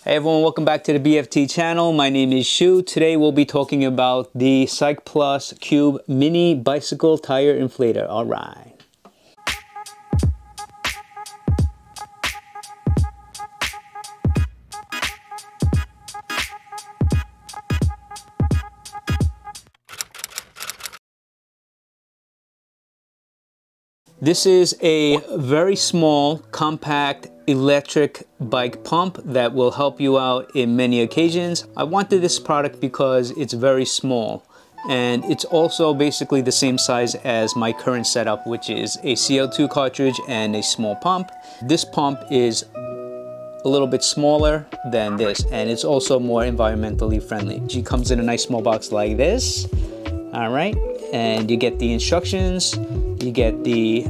Hey everyone, welcome back to the BFT channel. My name is Shu. Today we'll be talking about the Cycplus Cube Mini Bicycle Tire Inflator. All right. This is a very small, compact electric bike pump that will help you out in many occasions. I wanted this product because it's very small and it's also basically the same size as my current setup, which is a CO2 cartridge and a small pump. This pump is a little bit smaller than this and it's also more environmentally friendly. It comes in a nice small box like this. All right, and you get the instructions, you get the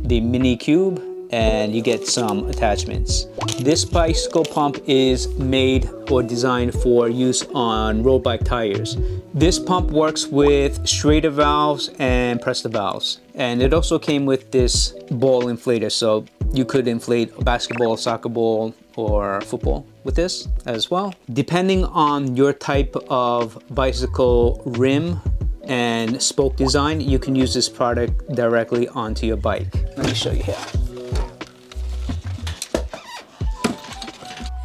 mini cube, and you get some attachments. This bicycle pump is made or designed for use on road bike tires. This pump works with straighter valves and pressure valves. And it also came with this ball inflator, so you could inflate a basketball, soccer ball, or football with this as well. Depending on your type of bicycle rim and spoke design, you can use this product directly onto your bike. Let me show you here.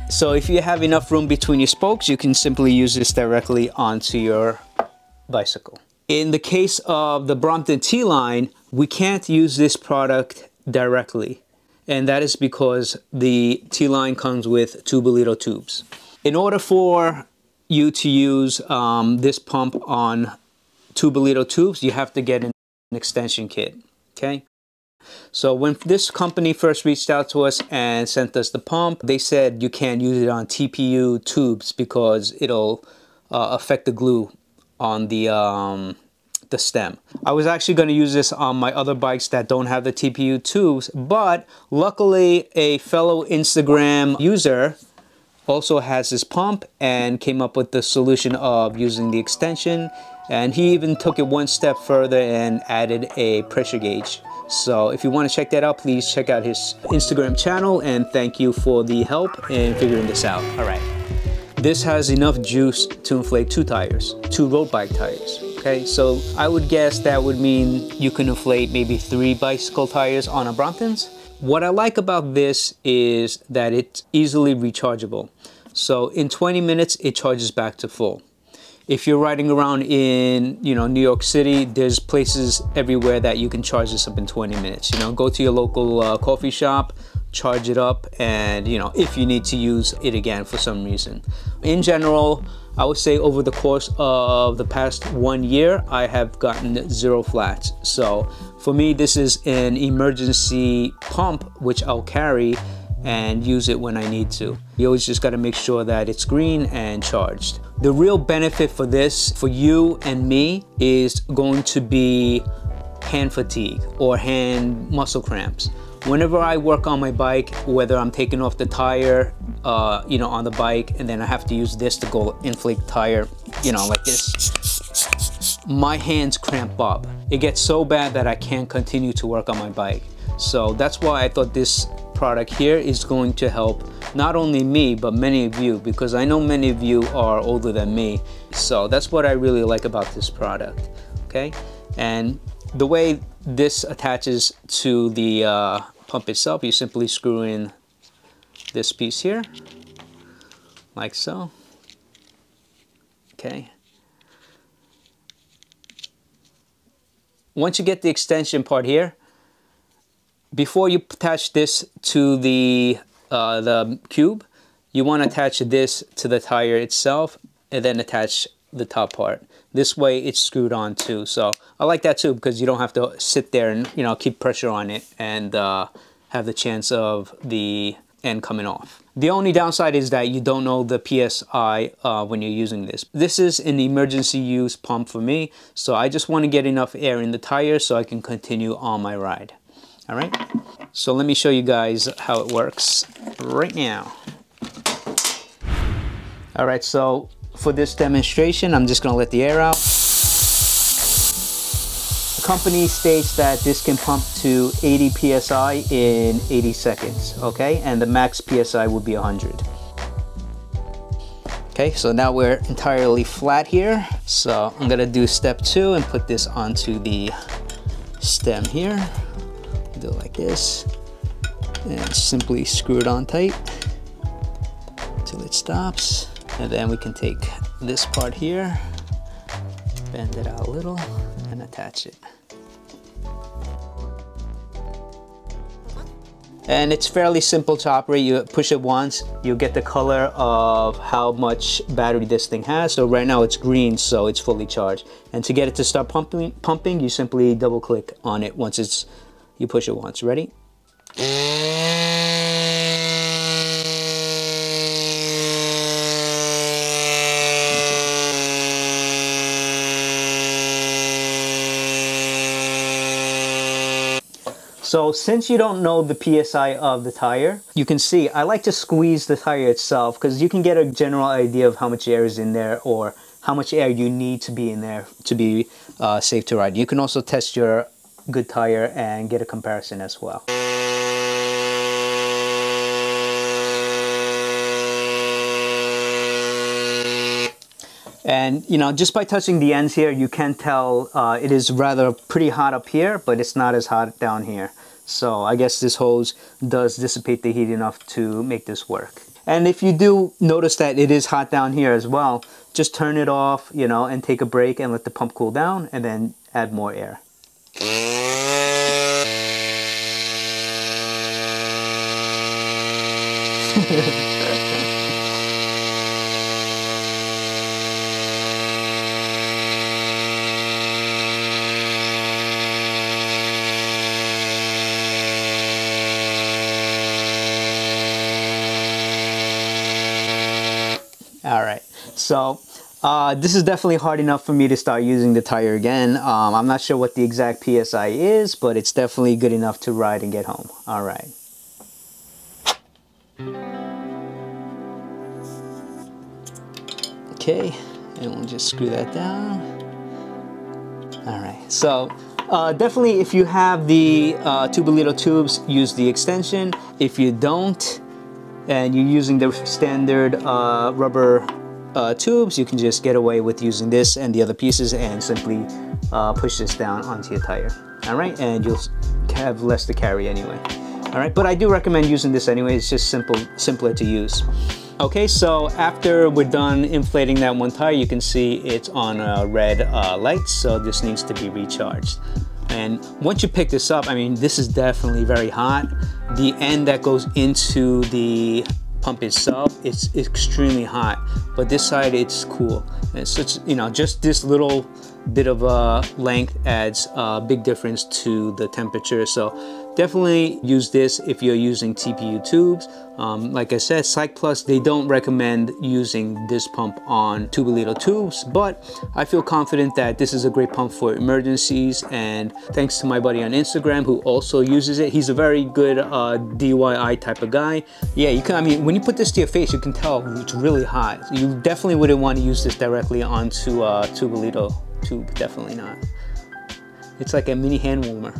So if you have enough room between your spokes, you can simply use this directly onto your bicycle. In the case of the Brompton T line, we can't use this product directly, and that is because the T line comes with 2-liter tubes. In order for you to use this pump on 2-liter tubes, you have to get an extension kit, okay? So when this company first reached out to us and sent us the pump, they said you can't use it on TPU tubes because it'll affect the glue on the stem. I was actually going to use this on my other bikes that don't have the TPU tubes, but luckily a fellow Instagram user also has this pump and came up with the solution of using the extension, and he even took it one step further and added a pressure gauge. So if you want to check that out, please check out his Instagram channel, and thank you for the help in figuring this out. All right, this has enough juice to inflate 2 tires, 2 road bike tires. Okay, so I would guess that would mean you can inflate maybe 3 bicycle tires on a Brompton's. What I like about this is that it's easily rechargeable. So in 20 minutes, it charges back to full. If you're riding around in, New York City, there's places everywhere that you can charge this up in 20 minutes. Go to your local coffee shop, charge it up, and if you need to use it again for some reason. In general, I would say over the course of the past 1 year, I have gotten 0 flats. So for me, this is an emergency pump, which I'll carry and use it when I need to. You always just gotta make sure that it's green and charged. The real benefit for this, for you and me, is going to be hand fatigue or hand muscle cramps. Whenever I work on my bike, whether I'm taking off the tire, on the bike, and then I have to use this to go inflate the tire, like this, my hands cramp up. It gets so bad that I can't continue to work on my bike. So that's why I thought this product here is going to help not only me, but many of you, because I know many of you are older than me. So that's what I really like about this product, okay? And the way this attaches to the pump itself, you simply screw in this piece here, like so, okay? Once you get the extension part here, before you attach this to the cube, you want to attach this to the tire itself and then attach the top part. This way it's screwed on too. So I like that too, because you don't have to sit there and keep pressure on it and have the chance of the end coming off. The only downside is that you don't know the PSI when you're using this. This is an emergency use pump for me, so I just want to get enough air in the tire so I can continue on my ride. All right, so let me show you guys how it works right now. All right, so for this demonstration, I'm just gonna let the air out. The company states that this can pump to 80 PSI in 80 seconds, okay? And the max PSI would be 100. Okay, so now we're entirely flat here. So I'm gonna do step 2 and put this onto the stem here. Do it like this and simply screw it on tight until it stops. And then we can take this part here, bend it out a little and attach it. And it's fairly simple to operate. You push it once, you get the color of how much battery this thing has. So right now it's green, so it's fully charged. And to get it to start pumping, you simply double click on it once you push it once. Ready? So since you don't know the PSI of the tire, you can see I like to squeeze the tire itself because you can get a general idea of how much air is in there or how much air you need to be in there to be safe to ride. You can also test your good tire and get a comparison as well. And you know, just by touching the ends here, you can tell it is rather pretty hot up here, but it's not as hot down here. So I guess this hose does dissipate the heat enough to make this work. And if you do notice that it is hot down here as well, just turn it off, you know, and take a break and let the pump cool down and then add more air. All right, so this is definitely hard enough for me to start using the tire again. I'm not sure what the exact PSI is, but it's definitely good enough to ride and get home. All right. Okay, and we'll just screw that down. All right, so definitely if you have the Tubolito tubes, use the extension. If you don't, and you're using the standard rubber tubes, you can just get away with using this and the other pieces and simply push this down onto your tire. All right, and you'll have less to carry anyway. All right, but I do recommend using this anyway. It's just simpler to use. Okay, so after we're done inflating that one tire, you can see it's on a red light, so this needs to be recharged. And once you pick this up, I mean, this is definitely very hot. The end that goes into the pump itself, it's extremely hot, but this side, it's cool. And so, you know, just this little bit of length adds a big difference to the temperature. So definitely use this if you're using TPU tubes. Like I said, Cycplus, they don't recommend using this pump on Tubolito tubes, but I feel confident that this is a great pump for emergencies. And thanks to my buddy on Instagram who also uses it. He's a very good DIY type of guy. Yeah, you can, I mean, when you put this to your face, you can tell it's really hot. You definitely wouldn't want to use this directly onto a Tubolito tube, definitely not. It's like a mini hand warmer.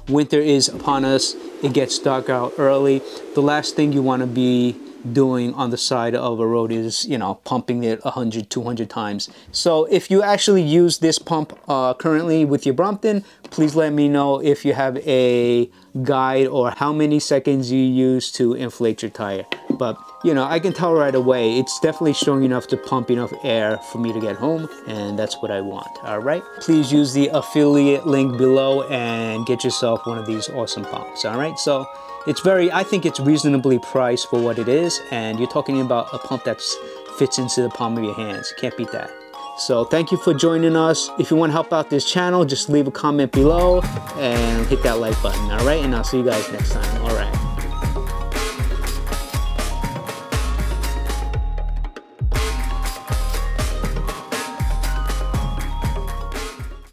Winter is upon us. It gets dark out early. The last thing you want to be doing on the side of a road is, you know, pumping it 100, 200 times. So if you actually use this pump currently with your Brompton, please let me know if you have a guide or how many seconds you use to inflate your tire. But, you know, I can tell right away, it's definitely strong enough to pump enough air for me to get home, and that's what I want, all right? Please use the affiliate link below and get yourself one of these awesome pumps, all right? So it's I think it's reasonably priced for what it is, and you're talking about a pump that fits into the palm of your hands. You can't beat that. So thank you for joining us. If you want to help out this channel, just leave a comment below and hit that like button, all right? And I'll see you guys next time, all right?